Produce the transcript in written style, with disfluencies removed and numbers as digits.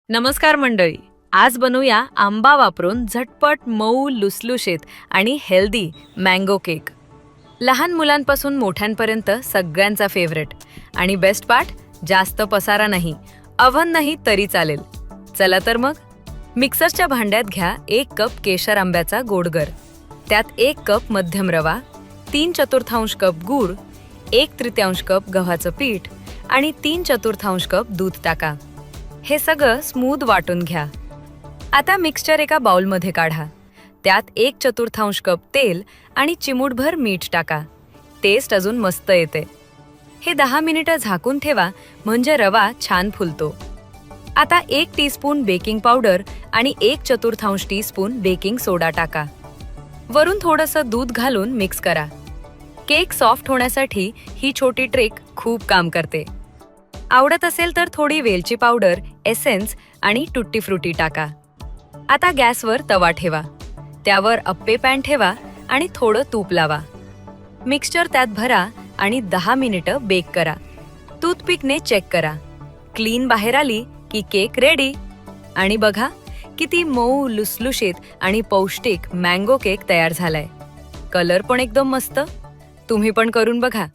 नमस्कार मंडळी. आज बनवूया आंबा वापरून झटपट मऊ लुसलुशीत आणि हेल्दी मँगो केक. लहान मुलांपासून मोठ्यांपर्यंत सगळ्यांचा फेवरेट. आणि बेस्ट पार्ट, जास्त पसारा नाही, अव्हन नाही तरी चालेल. चला तर मग मिक्सरच्या भांड्यात घ्या 1 कप केशर आंब्याचा गोडगर, त्यात 1 कप मध्यम रवा, 3/4 कप गूळ, 1/3 कप गव्हाचं पीठ आणि 3/4 कप दूध टाका. हे सगळं स्मूथ वाटून घ्या. आता मिक्सचर एका बाउलमध्ये काढा. त्यात 1/4 कप तेल आणि चिमूटभर मीठ टाका. टेस्ट अजून मस्त येते. हे 10 मिनिटं झाकून ठेवा, म्हणजे रवा छान फुलतो. आता 1 टीस्पून बेकिंग पावडर आणि 1/4 टीस्पून बेकिंग सोडा टाका. वरून थोडंसं दूध घालून मिक्स करा. केक सॉफ्ट होण्यासाठी ही छोटी ट्रिक खूप काम करते. आवडत असेल तर थोडी वेलची पावडर, एसेन्स आणि टुट्टी फ्रुटी टाका. आता गॅसवर तवा ठेवा. त्यावर अप्पे पॅन ठेवा आणि थोडं तूप लावा. मिक्सचर त्यात भरा आणि 10 मिनिटं बेक करा. टूथपिकने चेक करा. क्लीन बाहेर आली की केक रेडी. आणि बघा, किती मऊ लुसलुशीत आणि पौष्टिक मँगो केक तयार झालाय. कलर पण एकदम मस्त. तुम्ही पण करून बघा.